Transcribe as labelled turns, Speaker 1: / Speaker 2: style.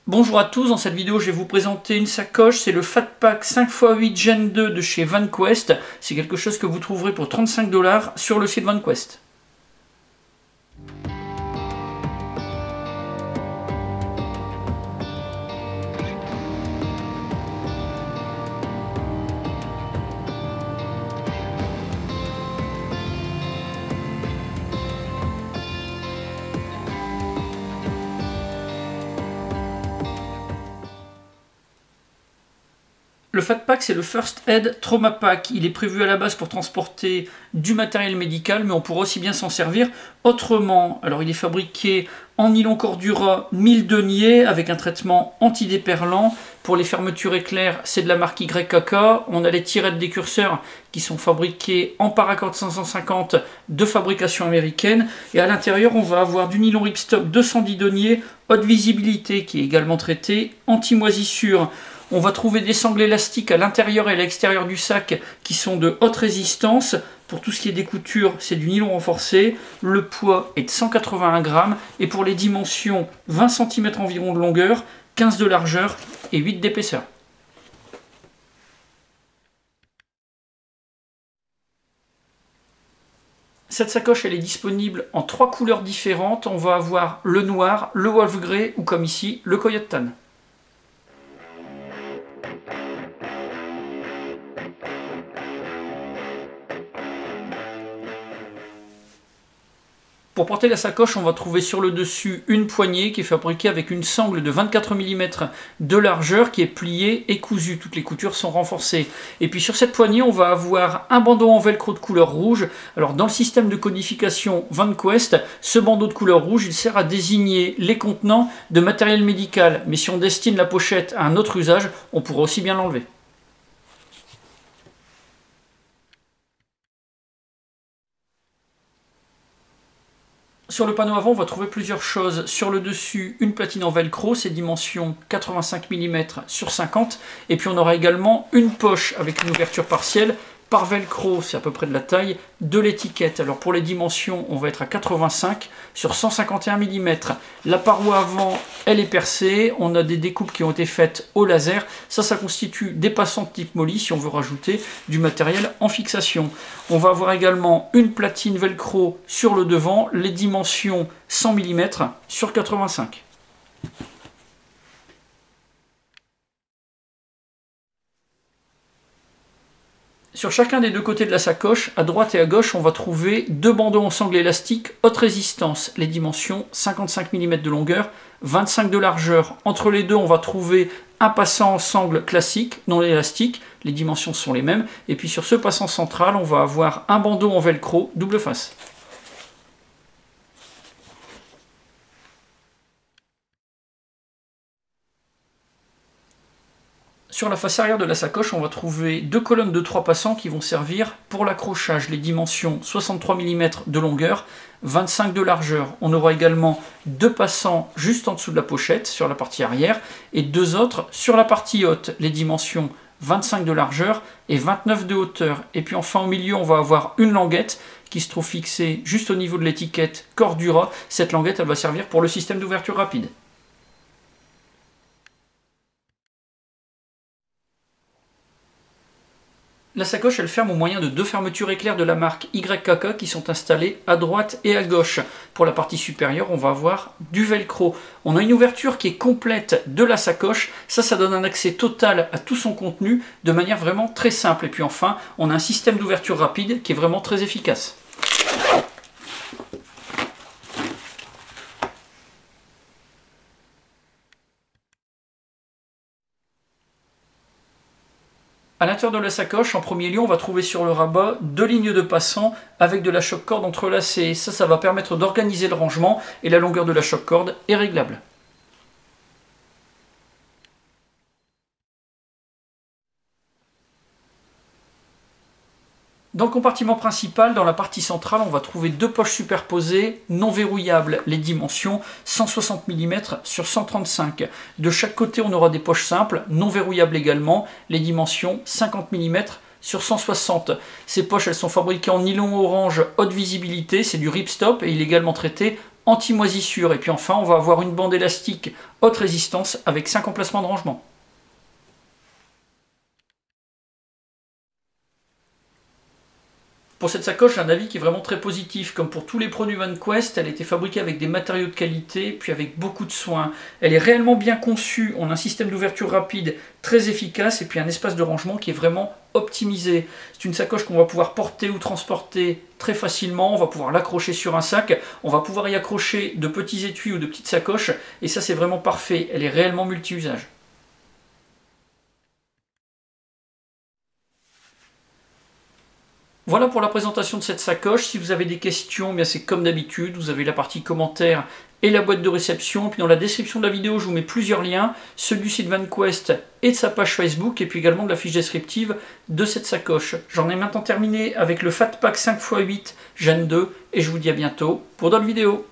Speaker 1: Bonjour à tous, dans cette vidéo je vais vous présenter une sacoche, c'est le Fatpack 5x8 Gen 2 de chez VanQuest. C'est quelque chose que vous trouverez pour 35 $ sur le site VanQuest. Le Fatpack, c'est le First Aid Trauma Pack. Il est prévu à la base pour transporter du matériel médical, mais on pourra aussi bien s'en servir autrement. Alors, il est fabriqué en nylon Cordura 1000 deniers avec un traitement antidéperlant. Pour les fermetures éclairs, c'est de la marque YKK. On a les tirettes des curseurs qui sont fabriquées en paracord 550 de fabrication américaine. Et à l'intérieur, on va avoir du nylon ripstop 210 deniers, haute visibilité qui est également traité, anti-moisissure. On va trouver des sangles élastiques à l'intérieur et à l'extérieur du sac qui sont de haute résistance. Pour tout ce qui est des coutures, c'est du nylon renforcé. Le poids est de 181 grammes. Et pour les dimensions, 20 cm environ de longueur, 15 de largeur et 8 d'épaisseur. Cette sacoche, elle est disponible en 3 couleurs différentes. On va avoir le noir, le wolf grey ou comme ici, le coyote tan. Pour porter la sacoche, on va trouver sur le dessus une poignée qui est fabriquée avec une sangle de 24 mm de largeur qui est pliée et cousue. Toutes les coutures sont renforcées. Et puis sur cette poignée, on va avoir un bandeau en velcro de couleur rouge. Alors dans le système de codification VanQuest, ce bandeau de couleur rouge, il sert à désigner les contenants de matériel médical. Mais si on destine la pochette à un autre usage, on pourra aussi bien l'enlever. Sur le panneau avant, on va trouver plusieurs choses. Sur le dessus, une platine en velcro, c'est dimension 85 mm sur 50. Et puis on aura également une poche avec une ouverture partielle par velcro, c'est à peu près de la taille de l'étiquette. Alors pour les dimensions, on va être à 85 sur 151 mm. La paroi avant, elle est percée. On a des découpes qui ont été faites au laser. Ça constitue des passants de type molly si on veut rajouter du matériel en fixation. On va avoir également une platine velcro sur le devant, les dimensions 100 mm sur 85. Sur chacun des deux côtés de la sacoche, à droite et à gauche, on va trouver deux bandeaux en sangle élastique haute résistance. Les dimensions 55 mm de longueur, 25 de largeur. Entre les deux, on va trouver un passant en sangle classique, non élastique. Les dimensions sont les mêmes. Et puis sur ce passant central, on va avoir un bandeau en velcro double face. Sur la face arrière de la sacoche, on va trouver deux colonnes de 3 passants qui vont servir pour l'accrochage. Les dimensions 63 mm de longueur, 25 de largeur. On aura également deux passants juste en dessous de la pochette sur la partie arrière et deux autres sur la partie haute. Les dimensions 25 de largeur et 29 de hauteur. Et puis enfin au milieu, on va avoir une languette qui se trouve fixée juste au niveau de l'étiquette Cordura. Cette languette, elle va servir pour le système d'ouverture rapide. La sacoche, elle ferme au moyen de deux fermetures éclairs de la marque YKK qui sont installées à droite et à gauche. Pour la partie supérieure, on va avoir du velcro. On a une ouverture qui est complète de la sacoche. Ça donne un accès total à tout son contenu de manière vraiment très simple. Et puis enfin, on a un système d'ouverture rapide qui est vraiment très efficace. À l'intérieur de la sacoche, en premier lieu, on va trouver sur le rabat deux lignes de passants avec de la choc-corde entrelacée. Ça va permettre d'organiser le rangement et la longueur de la choc-corde est réglable. Dans le compartiment principal, dans la partie centrale, on va trouver deux poches superposées, non verrouillables. Les dimensions 160 mm sur 135. De chaque côté, on aura des poches simples, non verrouillables également. Les dimensions 50 mm sur 160. Ces poches, elles sont fabriquées en nylon orange haute visibilité, c'est du ripstop et il est également traité anti-moisissure. Et puis enfin, on va avoir une bande élastique haute résistance avec 5 emplacements de rangement. Pour cette sacoche, j'ai un avis qui est vraiment très positif. Comme pour tous les produits VanQuest, elle a été fabriquée avec des matériaux de qualité, puis avec beaucoup de soin. Elle est réellement bien conçue, on a un système d'ouverture rapide très efficace, et puis un espace de rangement qui est vraiment optimisé. C'est une sacoche qu'on va pouvoir porter ou transporter très facilement, on va pouvoir l'accrocher sur un sac, on va pouvoir y accrocher de petits étuis ou de petites sacoches, et ça c'est vraiment parfait, elle est réellement multi-usage. Voilà pour la présentation de cette sacoche. Si vous avez des questions, bien c'est comme d'habitude, vous avez la partie commentaires et la boîte de réception. Puis dans la description de la vidéo, je vous mets plusieurs liens, ceux du site VanQuest et de sa page Facebook, et puis également de la fiche descriptive de cette sacoche. J'en ai maintenant terminé avec le Fat Pack 5x8 Gen 2, et je vous dis à bientôt pour d'autres vidéos.